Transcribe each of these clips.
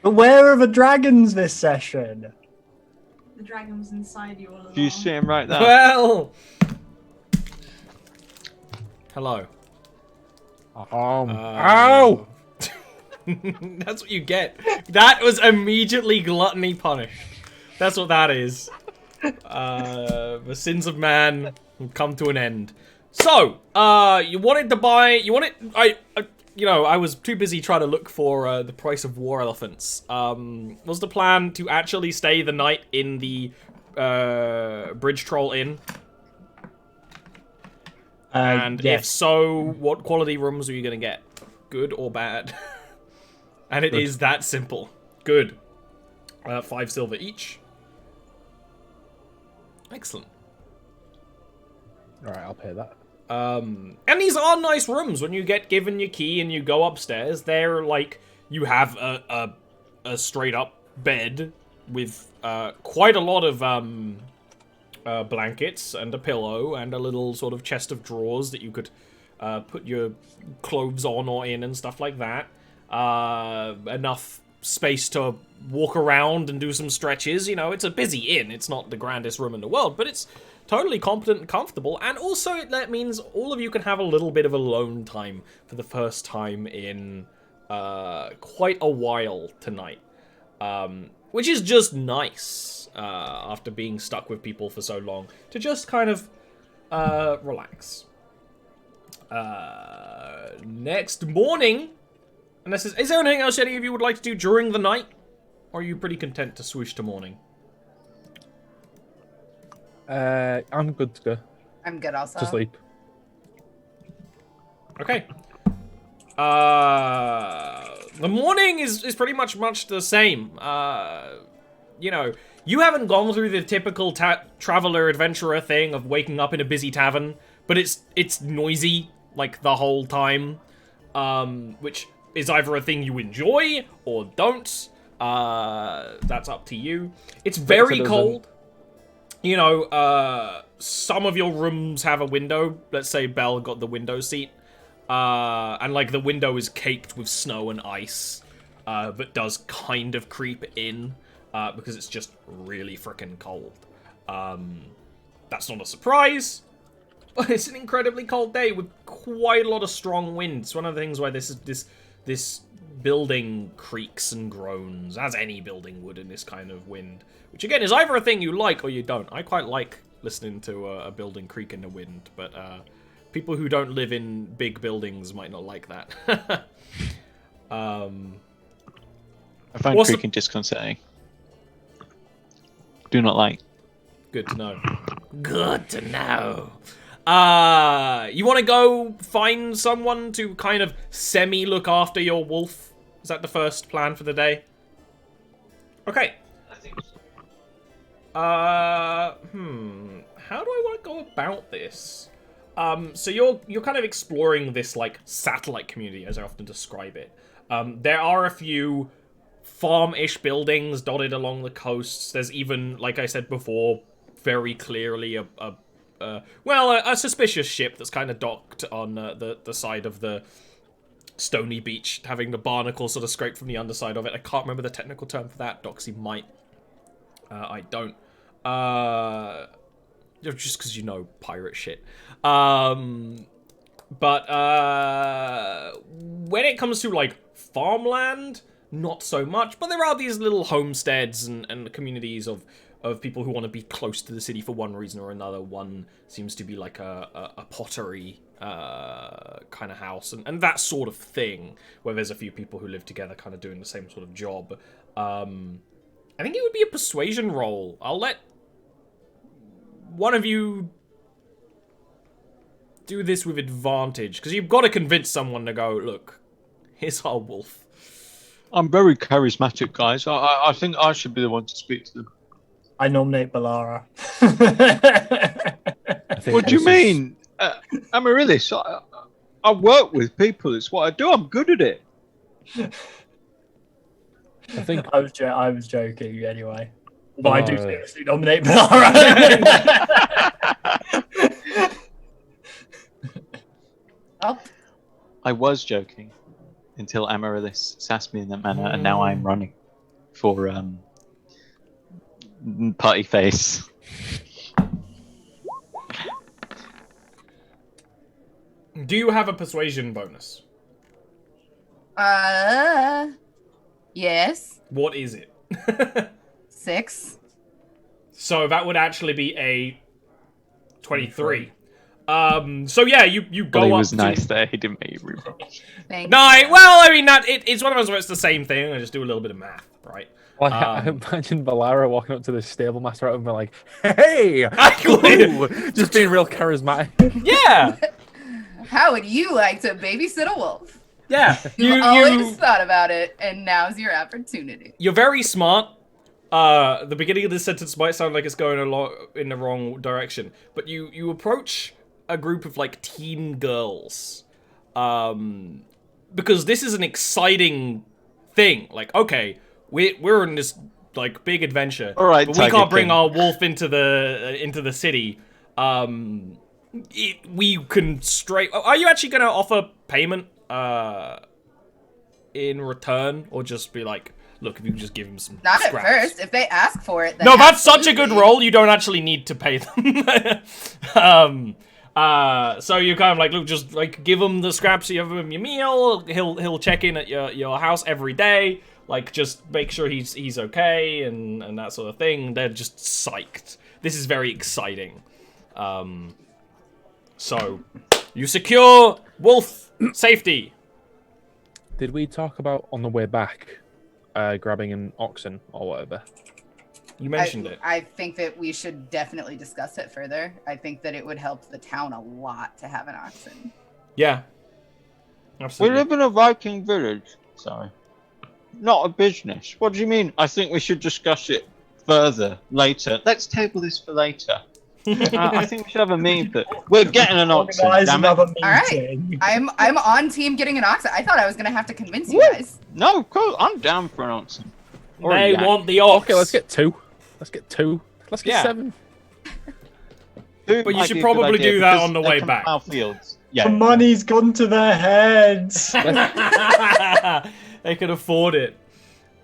But where are the dragons this session? The dragon was inside you all along. Do you see him right there? Well, hello. Ow! That's what you get. That was immediately gluttony punished. That's what that is. The sins of man will come to an end. So, you wanted to buy. I was too busy trying to look for the price of war elephants. Was the plan to actually stay the night in the Bridge Troll Inn? And yes. if so, what quality rooms are you gonna get? Good or bad? And it is that simple. Good. 5 silver each. Excellent. Alright, I'll pay that. And these are nice rooms. When you get given your key and you go upstairs, they're like, you have a straight up bed with quite a lot of blankets and a pillow and a little sort of chest of drawers that you could put your clothes on or in and stuff like that. Enough space to walk around and do some stretches. You know, it's a busy inn. It's not the grandest room in the world, but it's totally competent and comfortable. And also, that means all of you can have a little bit of alone time for the first time in quite a while tonight. Which is just nice after being stuck with people for so long, to just kind of relax. Next morning, unless is there anything else any of you would like to do during the night? Or are you pretty content to swoosh to morning? I'm good to go. I'm good also. To sleep. Okay. The morning is pretty much the same. You know, you haven't gone through the typical traveler adventurer thing of waking up in a busy tavern, but it's noisy like the whole time, which is either a thing you enjoy or don't. That's up to you. It's very cold. You know, some of your rooms have a window. Let's say Belle got the window seat. And like the window is caked with snow and ice, but does kind of creep in, because it's just really freaking cold. That's not a surprise, but it's an incredibly cold day with quite a lot of strong wind. It's one of the things why this building creaks and groans, as any building would in this kind of wind. Which again is either a thing you like or you don't. I quite like listening to a building creak in the wind, but people who don't live in big buildings might not like that. I find creaking disconcerting. Do not like. Good to know. Good to know. You want to go find someone to kind of semi-look after your wolf? Is that the first plan for the day? Okay. I think so. How do I want to go about this? So you're kind of exploring this, like, satellite community, as I often describe it. There are a few farm-ish buildings dotted along the coasts. There's even, like I said before, very clearly a suspicious ship that's kind of docked on the side of the stony beach, having the barnacle sort of scraped from the underside of it. I can't remember the technical term for that. Doxy might. I don't. Just because you know pirate shit. But when it comes to, like, farmland, not so much. But there are these little homesteads and communities of people who want to be close to the city for one reason or another. One seems to be like a pottery kind of house and that sort of thing, where there's a few people who live together kind of doing the same sort of job. I think it would be a persuasion roll. I'll let one of you do this with advantage, because you've got to convince someone to go, look, here's our wolf. I'm very charismatic, guys. I think I should be the one to speak to them. I nominate Balara. What do you mean? Amaryllis, I work with people. It's what I do. I'm good at it. I think I was joking anyway. But I do seriously nominate Balara. I was joking until Amaryllis sassed me in that manner, and now I'm running. for party face. Do you have a persuasion bonus? Yes. What is it? 6. So that would actually be a 23. So yeah, you go Well, he up was to... nice there. He didn't make you reroll. Thank No, well, I mean, it's one of those where it's the same thing. I just do a little bit of math, right? Like, I imagine Balara walking up to the stable master and be like, "Hey, ooh," just being real charismatic. Yeah, How would you like to babysit a wolf? yeah. You always thought about it, and now's your opportunity. You're very smart. The beginning of this sentence might sound like it's going a lot in the wrong direction, but you approach a group of like teen girls, because this is an exciting thing. Like, okay, we're in this like big adventure, All right, but we Tiger can't bring King. our wolf into the city. We can straight. Are you actually going to offer payment in return, or just be like, look, if you can just give him some Not scraps. at first. If they ask for it, then No, that's such a good absolutely. roll. You don't actually need to pay them. So you kind of like, look, just like give him the scraps. You give him your meal. He'll check in at your house every day. Like, just make sure he's okay and that sort of thing. They're just psyched. This is very exciting. So you secure wolf safety. Did we talk about on the way back, grabbing an oxen or whatever? You mentioned it. I think that we should definitely discuss it further. I think that it would help the town a lot to have an oxen. Yeah. We Absolutely. live in a Viking village. Sorry. Not a business. What do you mean? I think we should discuss it further later. Let's table this for later. I think we should have a meeting. We're getting an oxen. Organize Damn it. another All right. meeting. I'm on team getting an oxen. I thought I was gonna have to convince you Woo. guys. No, cool. I'm down for an oxen. Or a They yak. want the ox. Okay, let's get 2. Let's get 2. Let's get Yeah. 7. Two But you might should be a probably good idea do that because on the they way can back. plough fields. The Yeah. money's gone to their heads. They could afford it.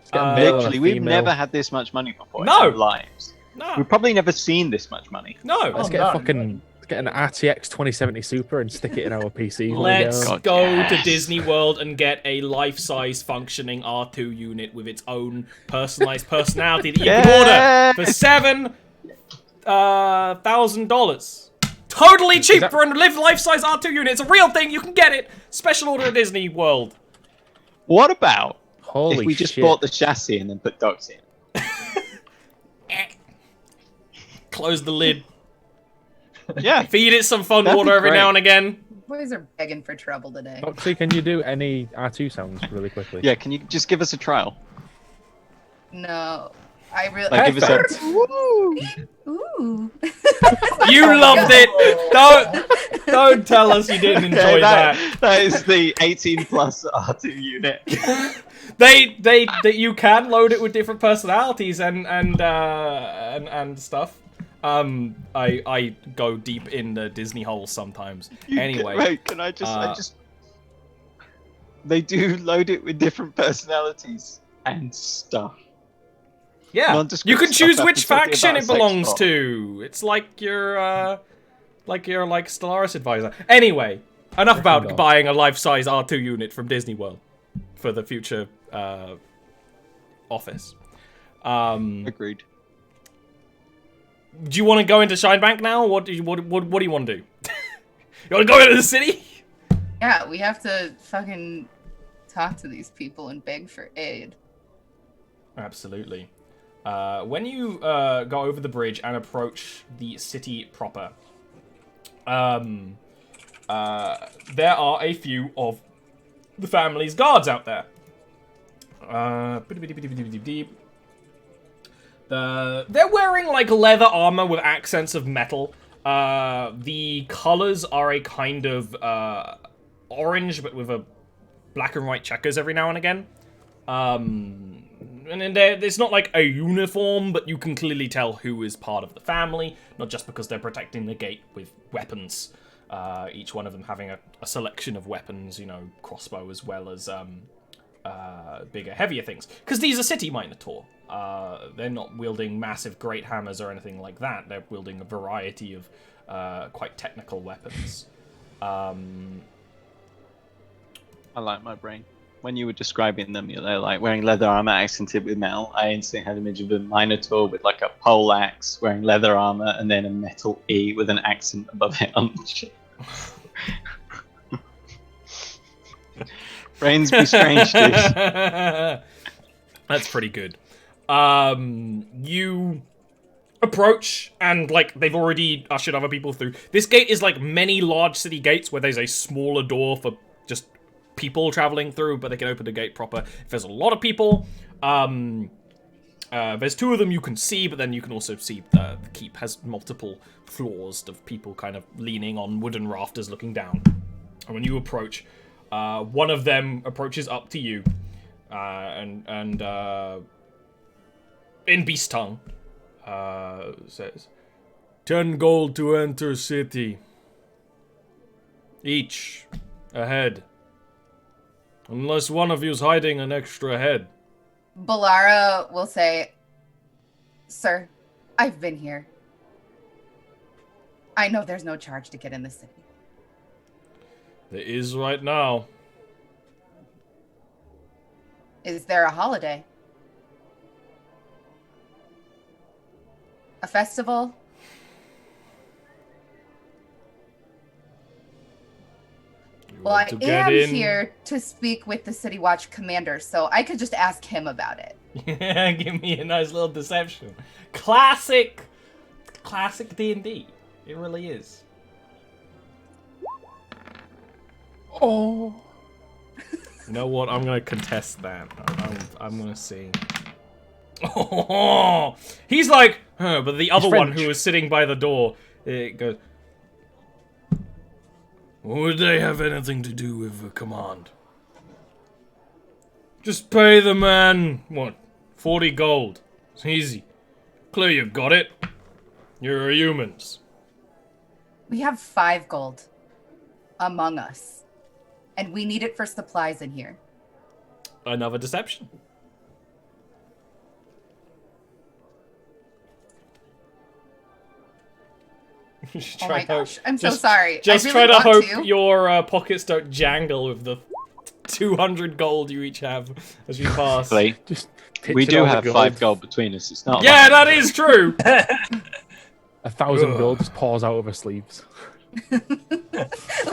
Let's get a male and a Literally, we've female. never had this much money before No. in our lives. No. We've probably never seen this much money. No. Let's Oh, get no. a fucking let's get an RTX 2070 Super and stick it in our PC. when we Let's go. God, go yes. to Disney World and get a life-size functioning R2 unit with its own personalized personality that you can order for $7,000. Totally cheap that- for a life-size R2 unit. It's a real thing. You can get it. Special order at Disney World. What about Holy if we just shit. bought the chassis and then put dogs in? Close the lid. Yeah. Feed it some fun That'd be water every great. now and again. Boys are begging for trouble today. Foxy, can you do any R2 sounds really quickly? Yeah, can you just give us a trial? No, I really. Like, give us a... Ooh. You loved it. Don't tell us you didn't enjoy that. That is the 18 plus R2 unit. You can load it with different personalities and stuff. I go deep in the Disney hole sometimes. Anyway, Wait, can I just... They do load it with different personalities and stuff. yeah, Nondescript you can stuff choose after which talking faction about it a sex belongs bot. to. It's like your Stellaris advisor. Anyway, enough about Gryffindor. buying a life-size R2 unit from Disney World for the future office. Agreed. Do you want to go into Shinebank now? What do you want to do? You want to go into the city? Yeah, we have to fucking talk to these people and beg for aid. Absolutely. When you go over the bridge and approach the city proper, there are a few of the family's guards out there. They're wearing like leather armor with accents of metal. The colors are a kind of orange, but with a black and white checkers every now and again. And then it's not like a uniform, but you can clearly tell who is part of the family, not just because they're protecting the gate with weapons. Each one of them having a selection of weapons, you know, crossbow as well as bigger, heavier things. Because these are city Minotaur. They're not wielding massive great hammers or anything like that. They're wielding a variety of quite technical weapons. I like my brain. When you were describing them, they're like wearing leather armor accented with metal. I instantly had an image of a Minotaur with like a pole axe, wearing leather armor, and then a metal E with an accent above it on the chest. Brains be strange, dude. That's pretty good. You approach, and like they've already ushered other people through. This gate is like many large city gates where there's a smaller door for just people traveling through, but they can open the gate proper. If there's a lot of people, there's 2 of them you can see, but then you can also see the keep has multiple floors of people kind of leaning on wooden rafters looking down. And when you approach, one of them approaches up to you, and in beast tongue, says, 10 gold to enter city. Each. Ahead. Unless one of you's hiding an extra head. Balara will say, "Sir, I've been here. I know there's no charge to get in the city." There is right now. Is there a holiday? A festival? Well, I am here to speak with the City Watch commander, so I could just ask him about it. Give me a nice little deception. Classic DnD. It really is. Oh. You know what? I'm gonna contest that. I'm gonna see. Oh, he's like, huh, but the other one who was sitting by the door, it goes. Would they have anything to do with a command? Just pay the man, what, 40 gold. It's easy. Clear you got it. You're humans. We have 5 gold among us, and we need it for supplies in here. Another deception. Oh my gosh, I'm so sorry. Just I really try to want hope your pockets don't jangle with the 200 gold you each have as we pass. Just We picture do all the have gold. 5 gold between us. It's not. Yeah, that is true. 1,000 gold just pours out of her sleeves.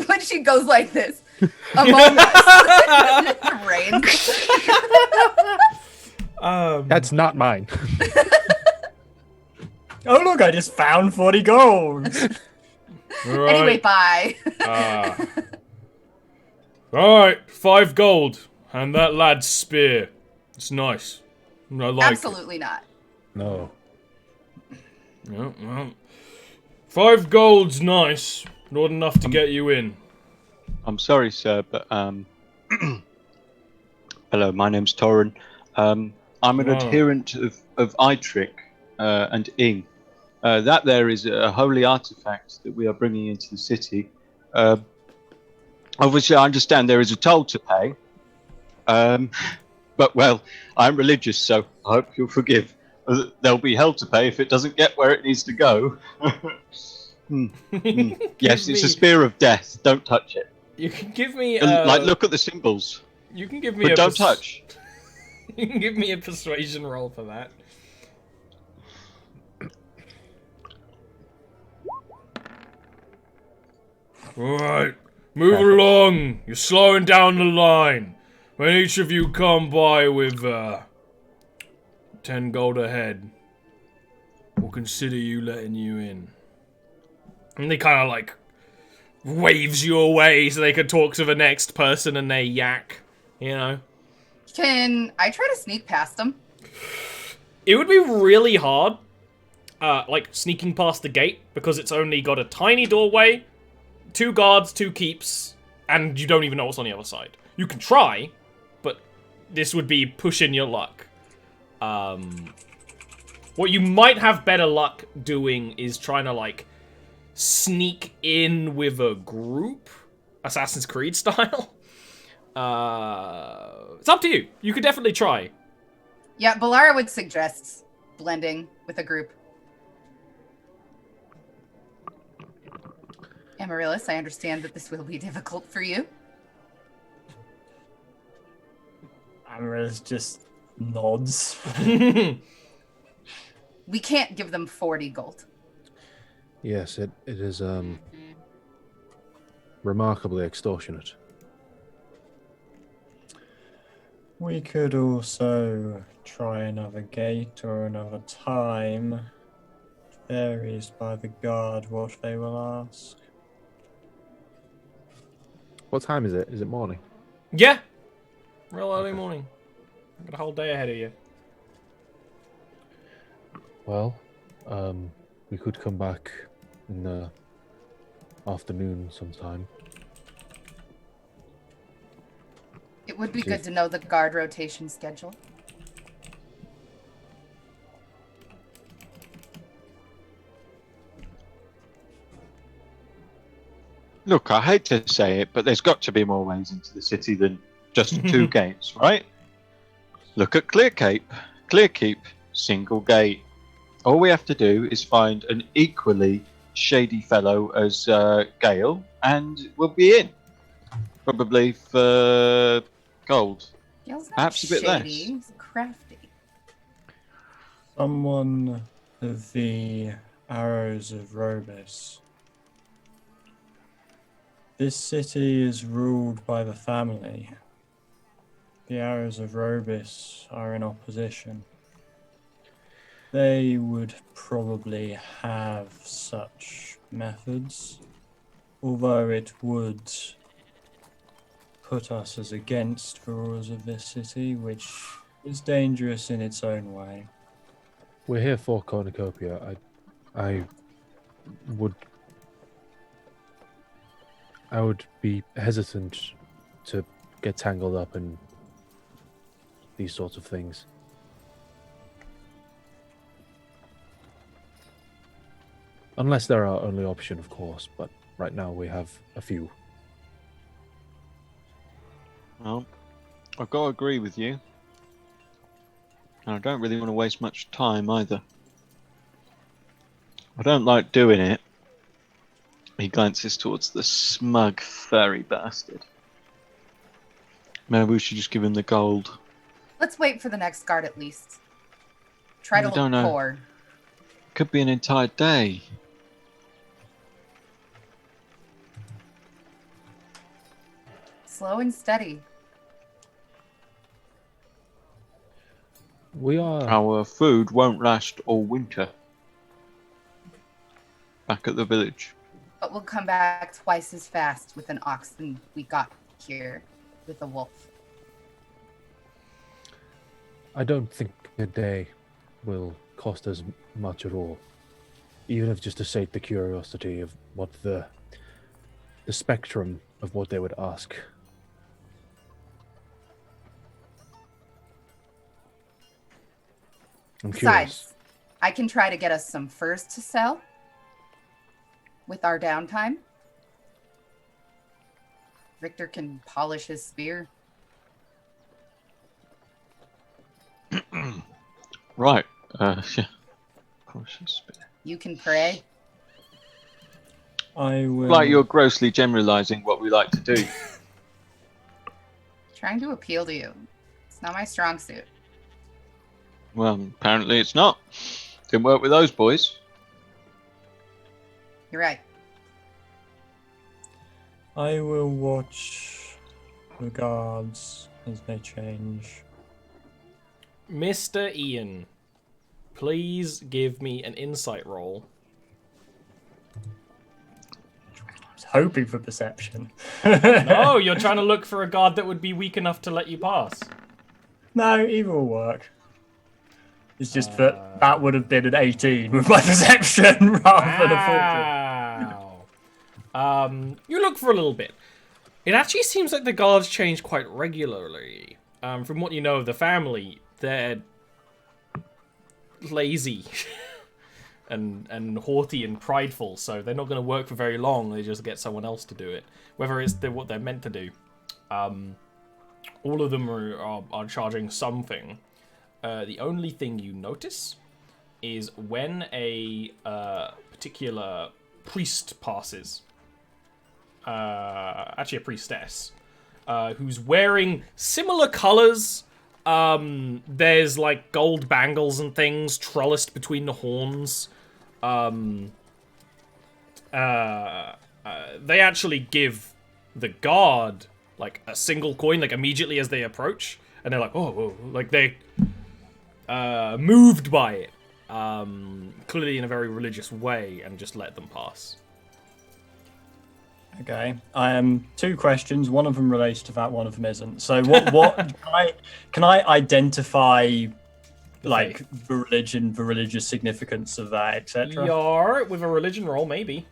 When she goes like this, among us, rain. That's not mine. Oh look, I just found 40 gold. Right. Anyway, bye. Alright, 5 gold. And that lad's spear. It's nice. I like Absolutely not. No. it. Yeah, well, 5 gold's nice. Not enough to get you in. I'm sorry, sir, but hello, my name's Torrin. I'm an adherent of Eitrick and Ing. That there is a holy artifact that we are bringing into the city. Obviously, I understand there is a toll to pay. But, well, I'm religious, so I hope you'll forgive. There'll be hell to pay if it doesn't get where it needs to go. Yes, it's a spear of death. Don't touch it. You can give me Like, look at the symbols. You can give me But a don't touch. You can give me a persuasion roll for that. Alright, move along. You're slowing down the line. When each of you come by with 10 gold ahead, we'll consider you letting you in. And they kind of like waves you away so they can talk to the next person and they yak, you know? Can I try to sneak past them? It would be really hard, like, sneaking past the gate, because it's only got a tiny doorway, 2 guards, 2 keeps, and you don't even know what's on the other side. You can try, but this would be pushing your luck. What you might have better luck doing is trying to, like, sneak in with a group, Assassin's Creed style. It's up to you. You could definitely try. Yeah, Balara would suggest blending with a group. Amaryllis, I understand that this will be difficult for you. Amaryllis just nods. We can't give them 40 gold. Yes, it is remarkably extortionate. We could also try another gate or another time. It varies by the guard what they will ask. What time is it? Is it morning? Yeah. Real early morning. Got a whole day ahead of you. Well, we could come back in the afternoon sometime. It would be good to know the guard rotation schedule. Look, I hate to say it, but there's got to be more ways into the city than just 2 gates, right? Look at Clearkeep, single gate. All we have to do is find an equally shady fellow as Gale, and we'll be in. Probably for gold. Gale's not Perhaps a bit less. shady, he's crafty. Someone of the Arrows of Robus. This city is ruled by the family. The Arrows of Robus are in opposition. They would probably have such methods, although it would put us as against the rules of this city, which is dangerous in its own way. We're here for cornucopia. I would be hesitant to get tangled up in these sorts of things. Unless they're our only option, of course, but right now we have a few. Well, I've got to agree with you. And I don't really want to waste much time either. I don't like doing it. He glances towards the smug furry bastard. Maybe we should just give him the gold. Let's wait for the next guard at least. Try to We don't look know. poor. Could be an entire day. Slow and steady. We are... Our food won't last all winter. Back at the village. But we'll come back twice as fast with an ox than we got here with a wolf. I don't think a day will cost us much at all. Even if just to sate the curiosity of what the spectrum of what they would ask. I'm curious. Besides, I can try to get us some furs to sell with our downtime. Victor can polish his spear. Right. Yeah. Polish his spear. You can pray. I will. Like you're grossly generalizing what we like to do. Trying to appeal to you. It's not my strong suit. Well, apparently it's not. Didn't work with those boys. You're right. I will watch the guards as they change. Mr. Ian, please give me an insight roll. I was hoping for perception. No, you're trying to look for a guard that would be weak enough to let you pass. No, either will work. It's just that would have been an 18 with my perception rather than a 14. Wow. You look for a little bit. It actually seems like the guards change quite regularly. From what you know of the family, they're lazy and haughty and prideful, so they're not going to work for very long. They just get someone else to do it, whether it's what they're meant to do. All of them are charging something. The only thing you notice is when a particular priest passes, actually a priestess, who's wearing similar colors. There's like gold bangles and things trellised between the horns. They actually give the guard like a single coin, like immediately as they approach, and they're like, oh, whoa, like they moved by it, clearly in a very religious way, and just let them pass. Okay. Two questions. One of them relates to that. One of them isn't. So, what can I identify, like the religion, the religious significance of that, etc.? Yar, with a religion roll, maybe.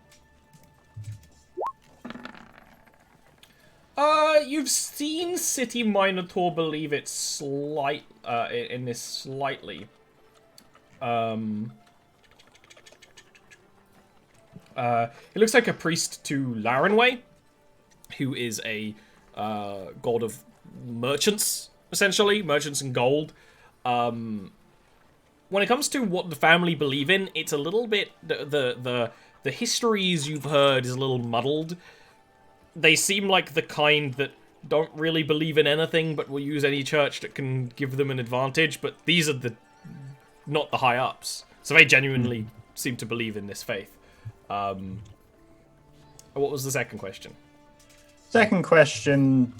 You've seen City Minotaur believe it in this slightly. It looks like a priest to Larenway, who is a god of merchants, essentially, merchants in gold. When it comes to what the family believe in, it's a little bit the histories you've heard is a little muddled. They seem like the kind that don't really believe in anything, but will use any church that can give them an advantage. But these are not the high ups, so they genuinely seem to believe in this faith. What was the second question? Second question,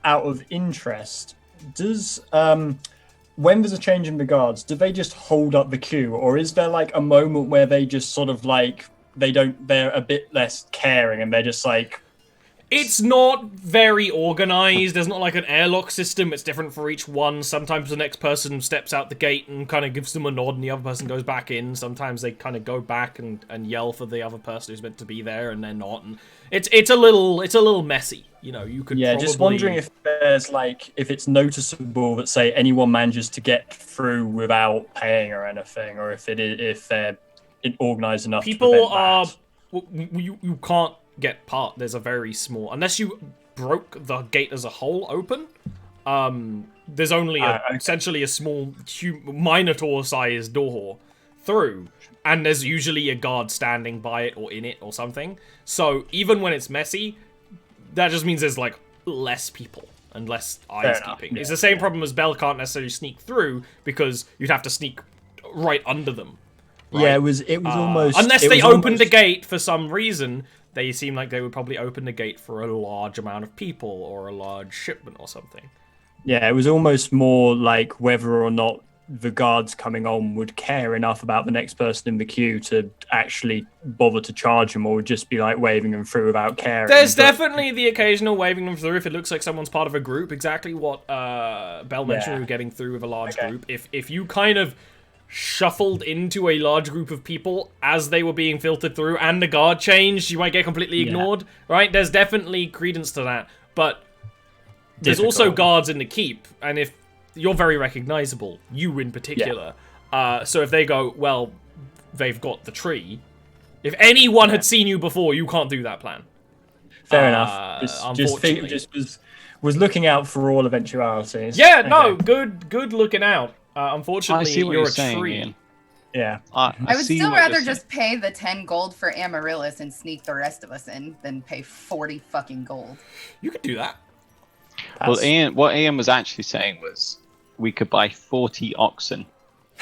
out of interest, does when there's a change in the guards, do they just hold up the queue, or is there like a moment where they just sort of like they're a bit less caring and they're just like... It's not very organized. There's not like an airlock system. It's different for each one. Sometimes the next person steps out the gate and kind of gives them a nod and the other person goes back in. Sometimes they kind of go back and yell for the other person who's meant to be there and they're not. And it's a little messy. You know, you could probably... just wondering if there's like, if it's noticeable that, say, anyone manages to get through without paying or anything, or if they're organized enough people to prevent are... that. You can't get part. There's a very small... Unless you broke the gate as a whole open, there's only essentially a small Minotaur-sized door through, and there's usually a guard standing by it or in it or something. So even when it's messy, that just means there's like less people and less eyes keeping. It's the same problem as Bell can't necessarily sneak through because you'd have to sneak right under them. Right? Yeah, it was almost... Unless they opened the gate for some reason, they seem like they would probably open the gate for a large amount of people or a large shipment or something. Yeah, it was almost more like whether or not the guards coming on would care enough about the next person in the queue to actually bother to charge them, or would just be like waving them through without caring. There's definitely the occasional waving them through if it looks like someone's part of a group. Exactly what Bell mentioned, we were getting through with a large group. If you kind of shuffled into a large group of people as they were being filtered through and the guard changed, you might get completely ignored, right? There's definitely credence to that, but there's also guards in the keep, and if you're very recognizable, you in particular, so if they go, well, they've got the tree, if anyone had seen you before, you can't do that plan. Fair enough. Just was looking out for all eventualities. Yeah, no, good looking out. Unfortunately, you're a saying, tree. Ian. Yeah. I would still rather just pay the 10 gold for Amaryllis and sneak the rest of us in than pay 40 fucking gold. You could do that. Well, what Ian was actually saying was we could buy 40 oxen,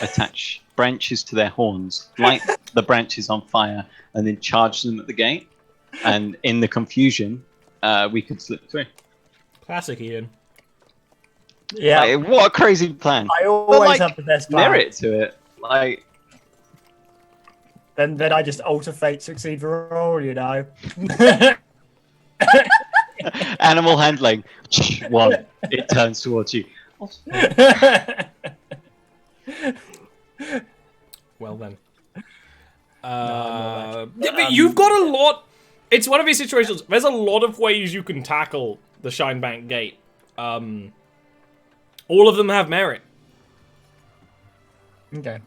attach branches to their horns, light the branches on fire, and then charge them at the gate. And in the confusion, we could slip through. Classic Ian. Yeah. Like, what a crazy plan. I always have the best plan. Merit to it. Like, then I just alter fate, succeed for all, you know. animal handling. One, it turns towards you. Well then. But you've got a lot. It's one of these situations. There's a lot of ways you can tackle the Shinebank gate. All of them have merit. Okay.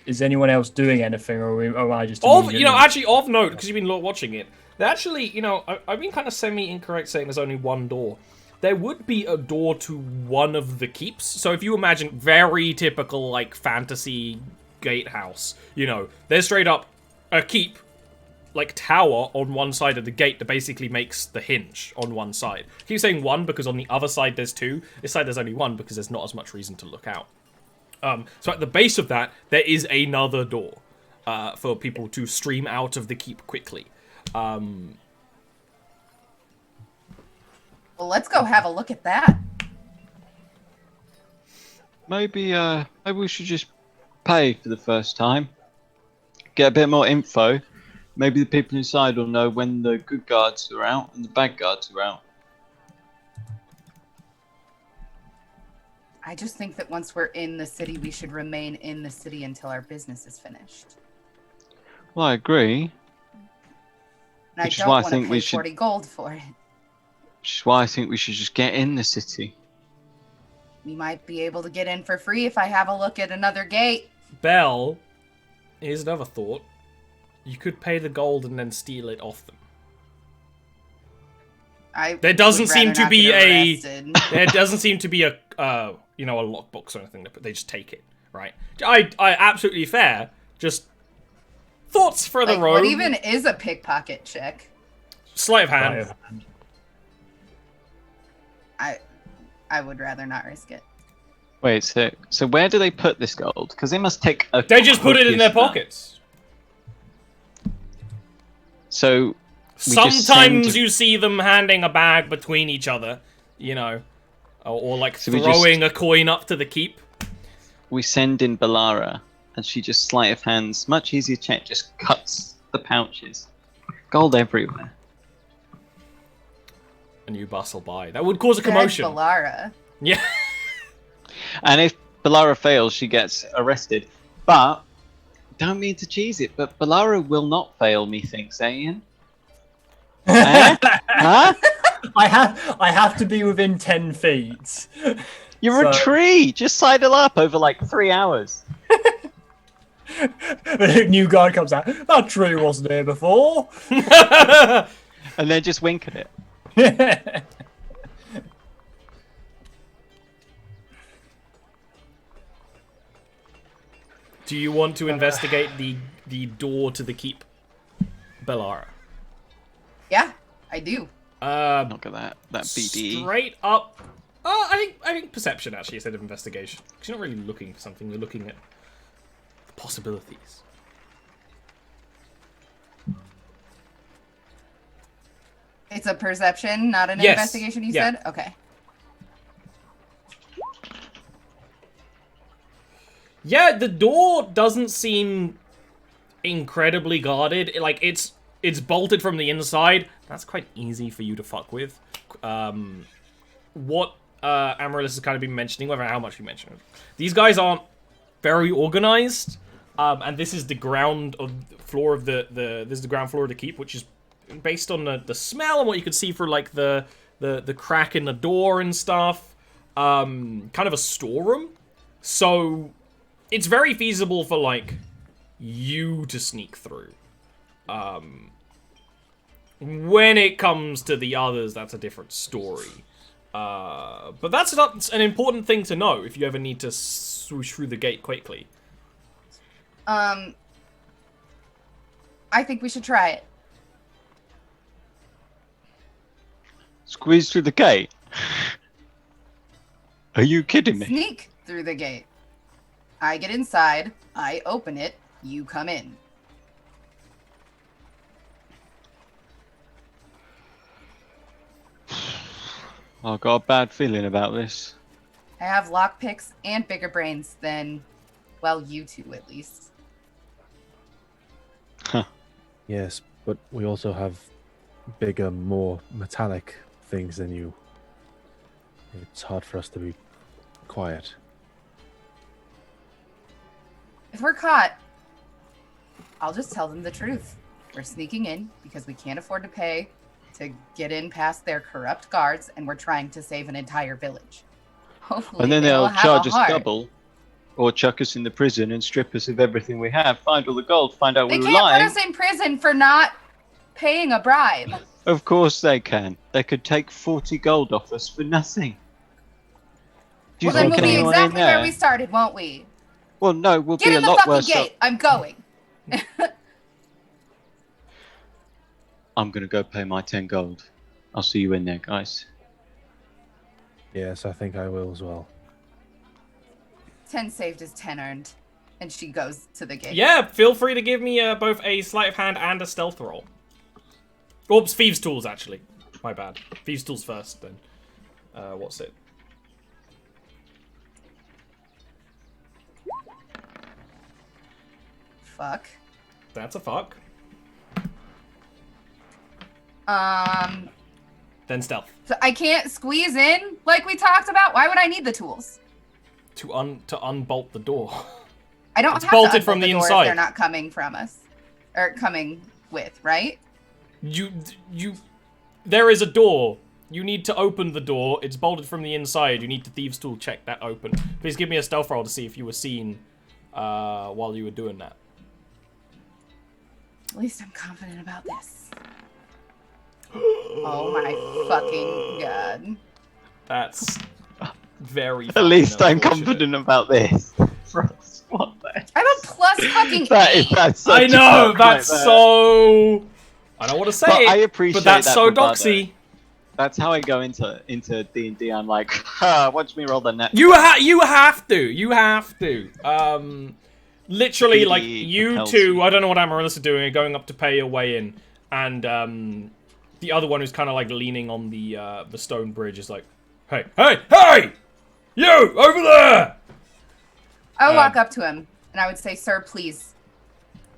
Is anyone else doing anything, or am I just... Actually, of note, because you've been watching it, Actually, you know, I've been kind of semi-incorrect saying there's only one door. There would be a door to one of the keeps. So if you imagine very typical, like, fantasy gatehouse, you know, there's straight up a keep, like, tower on one side of the gate that basically makes the hinge on one side. I keep saying one because on the other side there's two. This side there's only one because there's not as much reason to look out. So at the base of that, there is another door for people to stream out of the keep quickly. Well, let's go have a look at that. Maybe we should just pay for the first time. Get a bit more info. Maybe the people inside will know when the good guards are out and the bad guards are out. I just think that once we're in the city, we should remain in the city until our business is finished. Well, I agree. And Which is I don't why I want to think pay we should- 40 gold for it. Which is why I think we should just get in the city. We might be able to get in for free if I have a look at another gate. Belle, here's another thought. You could pay the gold and then steal it off them. There doesn't would seem rather to not be get a- arrested. There doesn't seem to be a, you know, a lockbox or anything. They just take it, right? I absolutely fair. Just thoughts for the Like, road. what even is a pickpocket check? Sleight of Right, hand. and I would rather not risk it. Wait, so where do they put this gold? Because they must take a. They just put it in their copious amount. pockets. So we just Sometimes send- you see them handing a bag between each other, you know, or like So we throwing a coin up to the keep. we send in Balara, and she just sleight of hands, much easier check, just cuts the pouches. Gold everywhere. And you bustle by. That would cause a That's commotion. Balara. Yeah. And if Balara fails, she gets arrested. But, don't mean to cheese it, but Balara will not fail, methinks, Ian. Huh? I have to be within 10 feet. You're a So- tree! Just sidle up over like 3 hours. The new guard comes out. That tree wasn't here before. And then just wink at it. Do you want to investigate the door to the keep, Bellara? Yeah, I do. Look at that BD. Straight up. I think perception actually instead of investigation. Because you're not really looking for something. You're looking at the possibilities. It's a perception, not an Yes, investigation, you yeah. said? Okay. Yeah, the door doesn't seem incredibly guarded. It's bolted from the inside. That's quite easy for you to fuck with. What Amaryllis has kind of been mentioning, whether how much you mention it, these guys aren't very organized. And this is the ground floor of this is the ground floor of the keep, which is based on the smell and what you could see for like the crack in the door and stuff. Kind of a storeroom. So it's very feasible for like you to sneak through. When it comes to the others, that's a different story. But that's an important thing to know if you ever need to swoosh through the gate quickly. I think we should try it. Squeeze through the gate? Are you kidding me? Sneak through the gate. I get inside, I open it, you come in. I've got a bad feeling about this. I have lockpicks and bigger brains than, well, you two at least. Yes, but we also have bigger, more metallic things than you. It's hard for us to be quiet. If we're caught, I'll just tell them the truth. We're sneaking in because we can't afford to pay to get in past their corrupt guards, and we're trying to save an entire village. Hopefully, And then they'll they'll have charge a us heart. double, or chuck us in the prison and strip us of everything we have. Find all the gold, find out They we were can't lying. put us in prison for not paying a bribe. Of course they can. They could take 40 gold off us for nothing. Do you Well, then think we'll be anyone in exactly where there? we started, won't we? Well, no, we'll Get be in a the lot fucking worse. gate. I'm going. I'm gonna go pay my 10 gold. I'll see you in there, guys. Yes, I think I will as well. 10 saved is 10 earned. And she goes to the gate. Yeah, feel free to give me both a sleight of hand and a stealth roll. Oops, Thieves' Tools, actually. My bad. Thieves' Tools first, then. What's it? Fuck. That's a fuck. Then stealth. So I can't squeeze in like we talked about? Why would I need the tools? To unbolt the door. I don't It's have bolted to from the door inside. if they're not coming from us. Or coming with, right? There is a door. You need to open the door. It's bolted from the inside. You need to Thieves' Tool check that open. Please give me a stealth roll to see if you were seen while you were doing that. At least I'm confident about this. Oh my fucking god. That's very. At least I'm unfortunate. confident about this. Frost, what the? I have a plus fucking That 8. is, that's such I a know. fuck right That's there. so. I don't want to say But it. I appreciate but that's that so bravado. doxy. That's how I go into D&D. I'm like, ha, watch me roll the net. You have to. Literally, like BD you propels two. you. I don't know what Amaryllis are doing. Are going up to pay your way in, and the other one who's kind of like leaning on the stone bridge is like, hey, you over there! I would walk up to him and I would say, "Sir, please."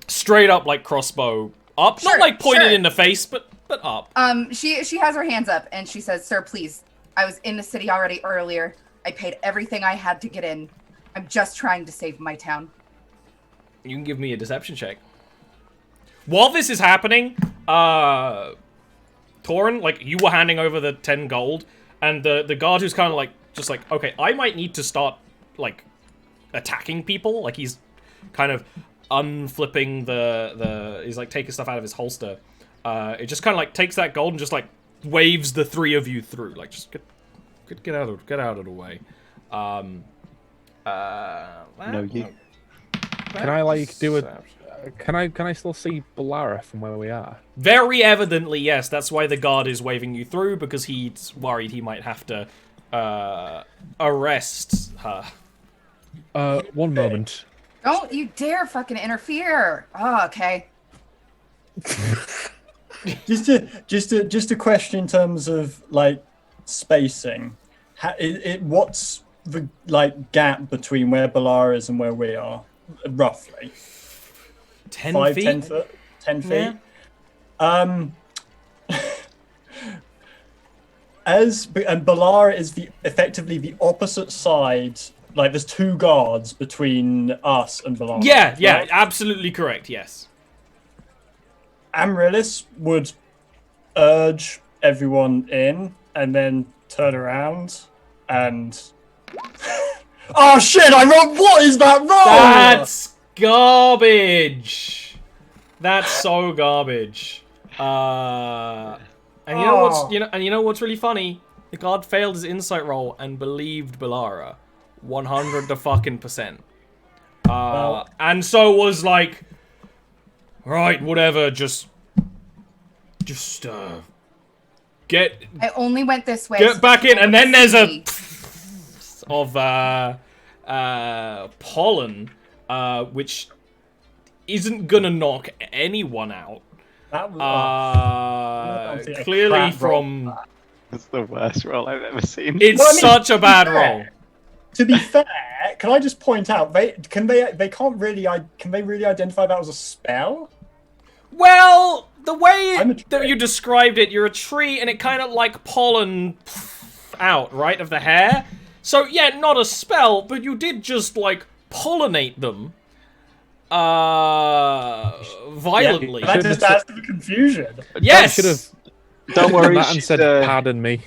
Straight up, like crossbow up, Sure, not like pointed sure. in the face, but up. She has her hands up and she says, "Sir, please. I was in the city already earlier. I paid everything I had to get in. I'm just trying to save my town." You can give me a deception check. While this is happening, Torin, like, you were handing over the 10 gold, and the guard who's kind of like, just like, okay, I might need to start, like, attacking people. Like, he's kind of unflipping he's like taking stuff out of his holster. It just kind of like takes that gold and just like waves the three of you through. Like, just get out of the way. No, you. Can I like do it? Can I still see Balara from where we are? Very evidently, yes. That's why the guard is waving you through, because he's worried he might have to arrest her. One moment. Don't you dare fucking interfere. Oh, okay. Just a question in terms of like spacing. What's the like gap between where Balara is and where we are, roughly? 10 5, feet? 10 foot, 10 feet. Yeah. And Balara is effectively the opposite side. Like there's two guards between us and Balara. Yeah, right? absolutely correct, yes. Amaryllis would urge everyone in and then turn around and... Oh shit, I wrote... What is that roll? That's garbage. That's so garbage. And you know what's you know what's really funny? The guard failed his insight roll and believed Balara 100%. And so was like, right, whatever, just get I only went this way. get back in, and then there's a See. of pollen, which isn't gonna knock anyone out. That was, Clearly crap roll. from That's the worst roll I've ever seen. it's Well, I mean, such a bad fair. roll. To be fair, can I just point out they can't really identify that as a spell? Well, the way I'm a that tree. you described it, you're a tree, and it kind of like pollen out, right, of the hair. So yeah, not a spell, but you did just like pollinate them violently. That just adds to the confusion. Yes. Should have Don't worry, that and she's, said, "Pardon me."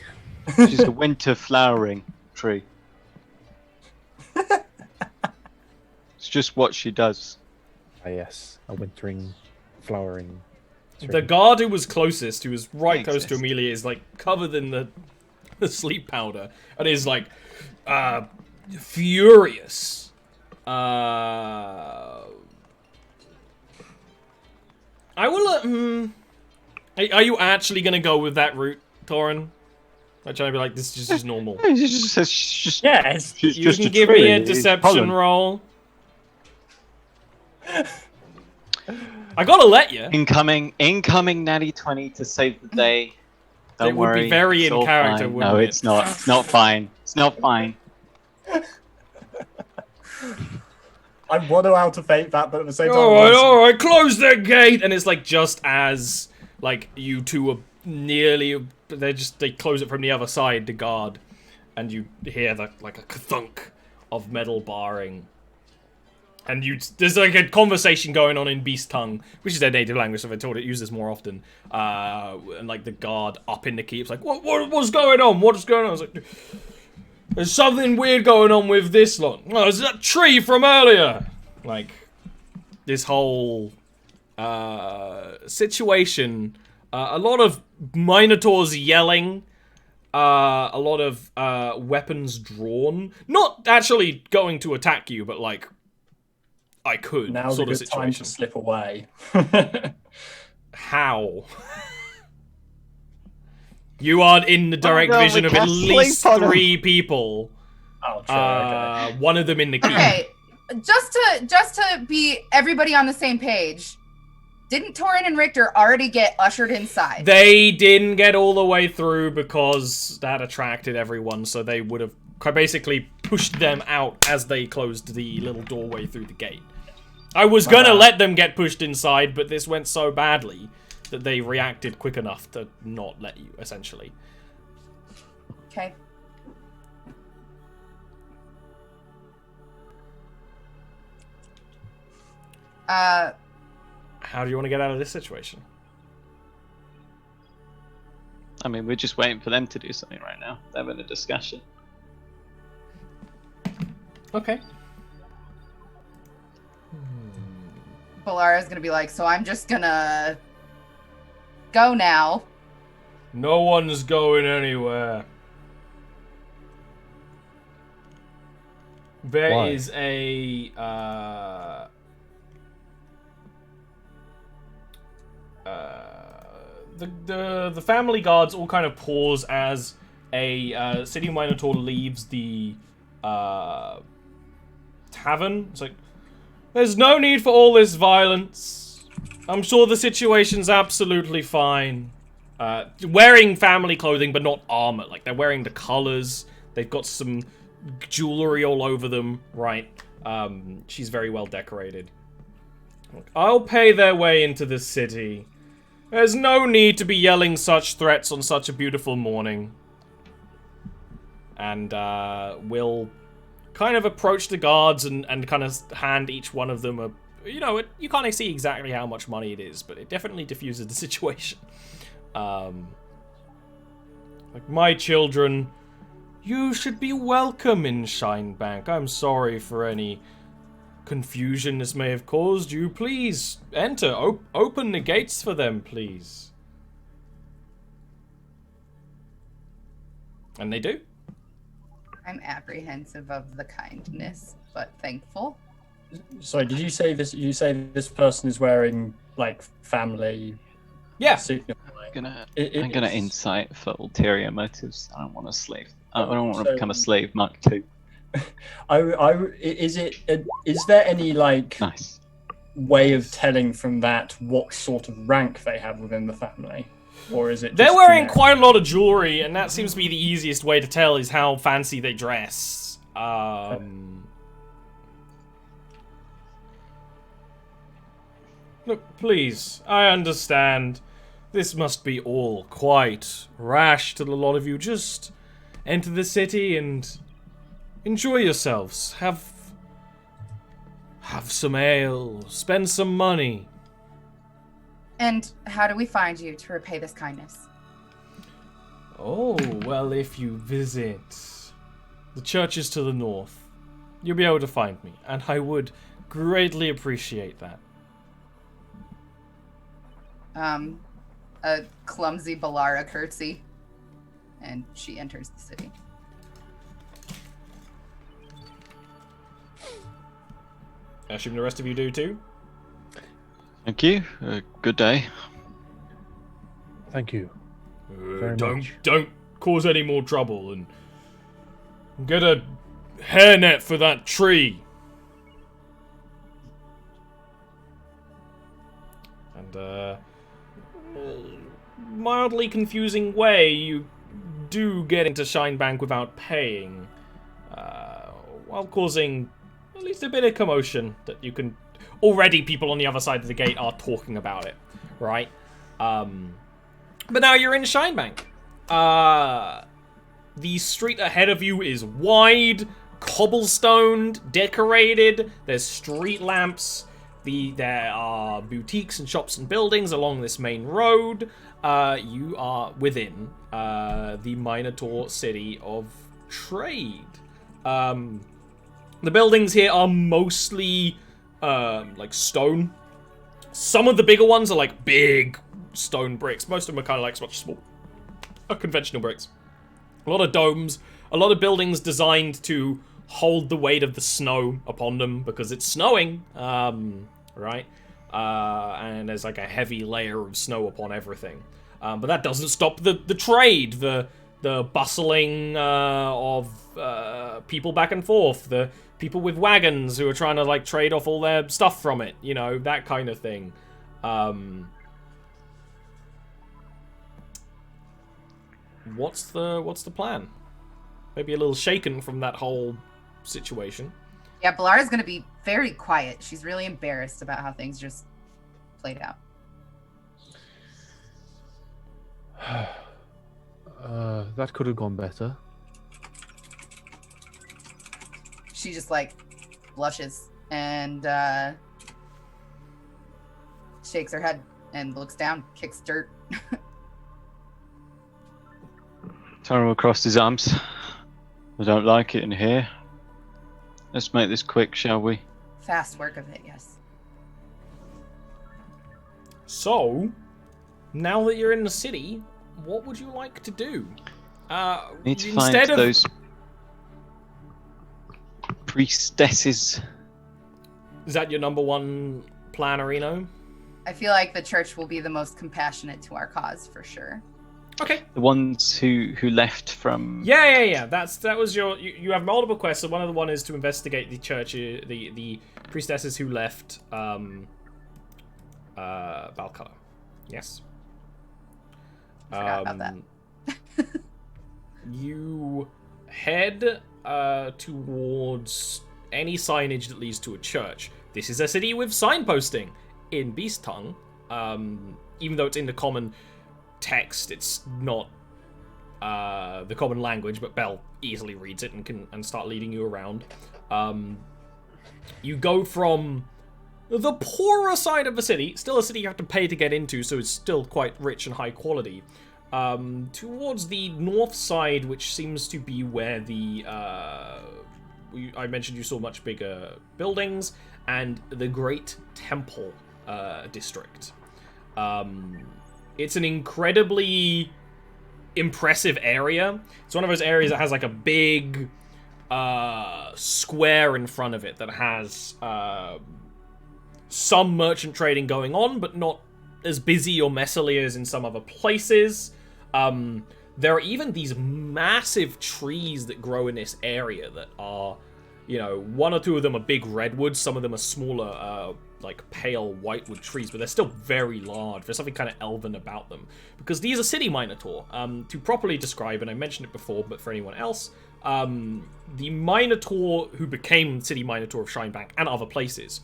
she's a winter flowering tree. It's just what she does. Ah, yes, a wintering, flowering The guard who was closest, who was right close to Exist. Amelia, is like covered in the sleep powder and is like furious. I will. Are you actually gonna go with that route, Torin? I'm trying to be like, this is just normal. It's just, Yes. it's You just can a give tree. me a It's deception pollen. roll. I gotta let you. Incoming natty 20 to save the day. Don't It would be worry, very it's in all character, fine. wouldn't No, it? it's not. It's not fine. It's not fine. I want to activate that, but at the same time, All right, close the gate. And it's like just as like you two are nearly, they close it from the other side, the guard, and you hear like a thunk of metal barring. And there's like a conversation going on in beast tongue, which is their native language, so they're told it uses more often. And like the guard up in the keep's like, what's going on? What's going on? I was like, there's something weird going on with this lot. Oh, there's that tree from earlier. Like this whole situation. A lot of minotaurs yelling. A lot of weapons drawn. Not actually going to attack you, but like, I could, now's a sort of good time situation. to slip away. How? You are in the direct no, vision we of at can't least sleep on 'em. 3 people. Oh, true. Okay. One of them in the keep. Okay, just to be everybody on the same page. Didn't Torin and Richter already get ushered inside? They didn't get all the way through because that attracted everyone, so they would have basically pushed them out as they closed the little doorway through the gate. I was gonna let them get pushed inside, but this went so badly that they reacted quick enough to not let you, essentially. Okay. How do you want to get out of this situation? I mean, we're just waiting for them to do something right now. They're having a discussion. Okay. Balara's gonna be like, so I'm just gonna go now. No one's going anywhere. There Why? is the family guards all kind of pause as a city minotaur leaves the tavern. It's like, there's no need for all this violence. I'm sure the situation's absolutely fine. Wearing family clothing, but not armor. Like, they're wearing the colors. They've got some jewelry all over them, right? She's very well decorated. I'll pay their way into the city. There's no need to be yelling such threats on such a beautiful morning. And we'll kind of approach the guards and kind of hand each one of them a... You know, you can't see exactly how much money it is, but it definitely diffuses the situation. Like, my children, you should be welcome in Shinebank. I'm sorry for any confusion this may have caused you. Please, enter. Open the gates for them, please. And they do. I'm apprehensive of the kindness, but thankful. Sorry, did you say this? You say this person is wearing like family? Yeah. I'm gonna insight for ulterior motives. I don't want to slave. I don't want to become a slave Mark II. Is there any like Nice. way of telling from that what sort of rank they have within the family, or is it? They're just wearing generic? quite a lot of jewelry, and that seems to be the easiest way to tell is how fancy they dress. Look, please, I understand. This must be all quite rash to the lot of you. Just enter the city and enjoy yourselves. Have some ale, spend some money. And how do we find you to repay this kindness? Oh, well, if you visit the churches to the north, you'll be able to find me, and I would greatly appreciate that. a clumsy Balara curtsy, and she enters the city. I assume the rest of you do too? Thank you. Good day. Thank you. Very much. Don't cause any more trouble and get a hairnet for that tree. And mildly confusing way, you do get into Shinebank without paying, while causing at least a bit of commotion that you can... Already people on the other side of the gate are talking about it, right? But now you're in Shinebank. The street ahead of you is wide, cobblestoned, decorated. There's street lamps. There are boutiques and shops and buildings along this main road. You are within the Minotaur City of Trade. The buildings here are mostly like stone. Some of the bigger ones are like big stone bricks. Most of them are kind of like much small, conventional bricks. A lot of domes, a lot of buildings designed to hold the weight of the snow upon them because it's snowing, right? And there's like a heavy layer of snow upon everything. But that doesn't stop the trade, the bustling of people back and forth, the people with wagons who are trying to like trade off all their stuff from it, you know, that kind of thing. What's the plan? Maybe a little shaken from that whole situation. Yeah, Balara's gonna be very quiet. She's really embarrassed about how things just played out. That could have gone better. She just like blushes and shakes her head and looks down, kicks dirt. Taro crossed his arms. I don't like it in here. Let's make this quick, shall we? Fast work of it, yes. So, now that you're in the city, what would you like to do? Need to find those priestesses. Is that your number one plan, Areno? I feel like the church will be the most compassionate to our cause, for sure. Okay. The ones who left from... Yeah. That was your... You have multiple quests, so one of the one is to investigate the church, the priestesses who left Valhalla. Yes. Forgot about that. You head towards any signage that leads to a church. This is a city with signposting in Beast Tongue. Even though it's in the common text, it's not the common language, but Belle easily reads it and can start leading you around. You go from the poorer side of the city, still a city you have to pay to get into, so it's still quite rich and high quality, towards the north side, which seems to be where the I mentioned you saw much bigger buildings, and the Great Temple district. It's an incredibly impressive area. It's one of those areas that has like a big square in front of it that has some merchant trading going on, but not as busy or messily as in some other places. There are even these massive trees that grow in this area that are, you know, one or two of them are big redwoods, some of them are smaller, like pale whitewood trees, but they're still very large. There's something kind of elven about them. Because these are City Minotaur. To properly describe, and I mentioned it before, but for anyone else, the Minotaur who became City Minotaur of Shinebank and other places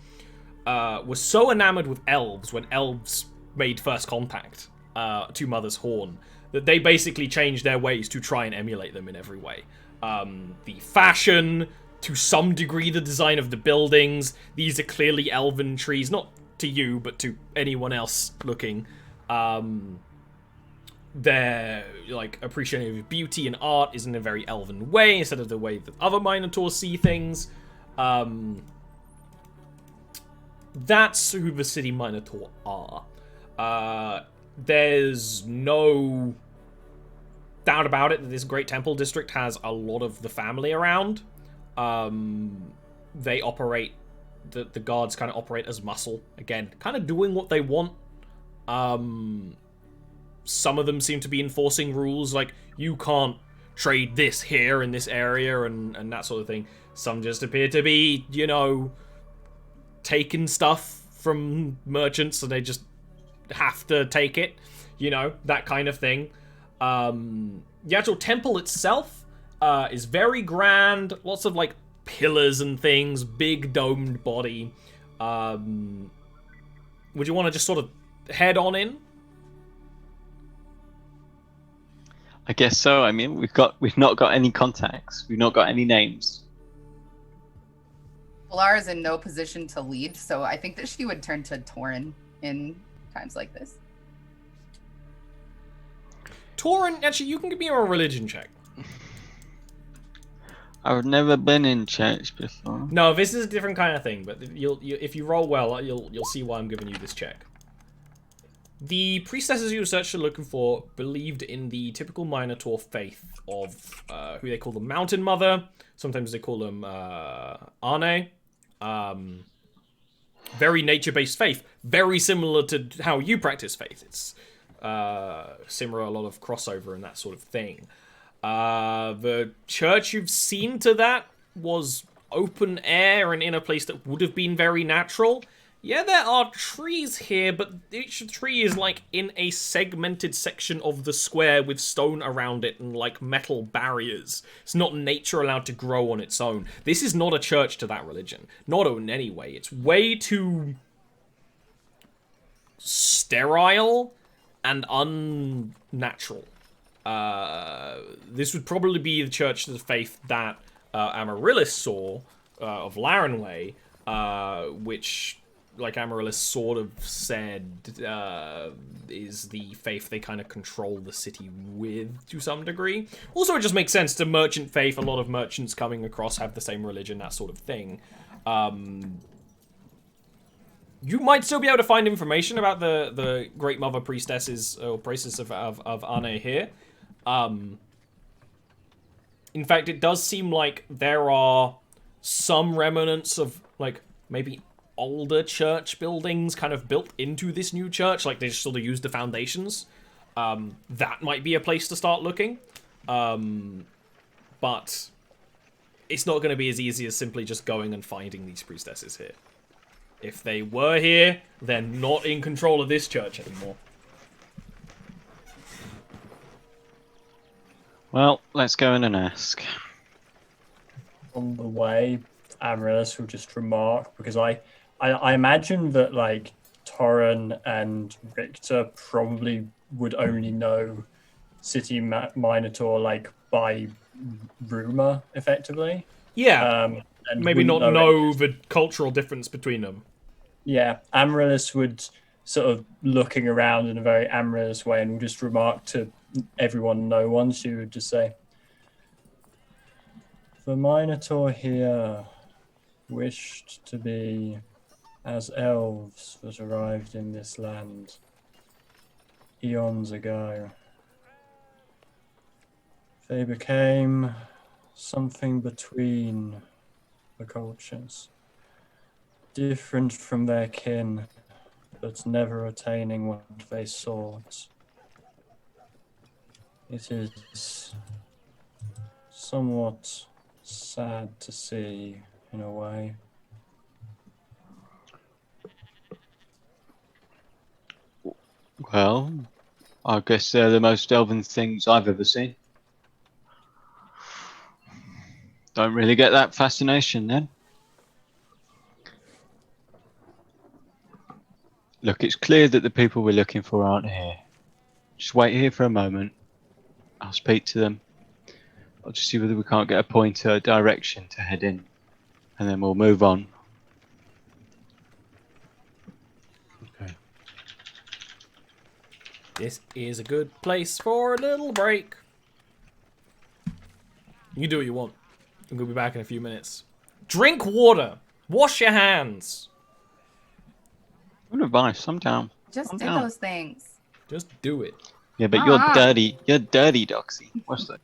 was so enamored with elves when elves made first contact to Mother's Horn that they basically changed their ways to try and emulate them in every way. The fashion, to some degree the design of the buildings, these are clearly elven trees, not to you, but to anyone else looking. Their like appreciation of beauty and art is in a very elven way, instead of the way that other Minotaurs see things. That's who the City Minotaur are. There's no doubt about it that this Great Temple District has a lot of the family around. They operate, the guards kind of operate as muscle, again, kind of doing what they want. Some of them seem to be enforcing rules, like, you can't trade this here in this area and that sort of thing. Some just appear to be, you know, taking stuff from merchants, so they just have to take it, you know, that kind of thing. The actual temple itself is very grand, lots of like pillars and things, big domed body. Would you want to just sort of head on in? I guess so. I mean, we've not got any contacts. We've not got any names. Valar is in no position to lead, so I think that she would turn to Torin in times like this. Torin, actually, you can give me a religion check. I've never been in church before. No, this is a different kind of thing, but if you roll well, you'll see why I'm giving you this check. The priestesses you searched are looking for believed in the typical Minotaur faith of who they call the Mountain Mother. Sometimes they call them Arne. Very nature-based faith, very similar to how you practice faith. It's similar, a lot of crossover and that sort of thing. The church you've seen to that was open air and in a place that would have been very natural. Yeah, there are trees here, but each tree is like in a segmented section of the square with stone around it and like metal barriers. It's not nature allowed to grow on its own. This is not a church to that religion. Not in any way. It's way too sterile and unnatural. This would probably be the church of the faith that Amaryllis saw of Larenway, which, like Amaryllis sort of said, is the faith they kind of control the city with to some degree. Also, it just makes sense to merchant faith. A lot of merchants coming across have the same religion, that sort of thing. You might still be able to find information about the Great Mother Priestesses or Priestess of Arne here. In fact, it does seem like there are some remnants of, like, maybe older church buildings kind of built into this new church. Like, they just sort of use the foundations. That might be a place to start looking. But it's not going to be as easy as simply just going and finding these priestesses here. If they were here, they're not in control of this church anymore. Well, let's go in and ask. On the way, Amaryllis will just remark, because I imagine that, like, Torren and Richter probably would only know City Minotaur, like, by rumor, effectively. Yeah, and maybe not wouldn't know the cultural difference between them. Yeah, Amaryllis would sort of looking around in a very Amaryllis way and will just remark to everyone, no one. She would just say, "The Minotaur here wished to be as elves that arrived in this land eons ago. They became something between the cultures, different from their kin, but never attaining what they sought. It is somewhat sad to see, in a way." Well, I guess they're the most elven things I've ever seen. Don't really get that fascination then. Look, it's clear that the people we're looking for aren't here. Just wait here for a moment. I'll speak to them. I'll just see whether we can't get a pointer, a direction to head in, and then we'll move on. Okay. This is a good place for a little break. You can do what you want. I'm going to be back in a few minutes. Drink water. Wash your hands. Good advice. I'm down. Just Calm do down. those things. Just do it. Yeah, but you're Ah. dirty. You're dirty, Doxy. What's that?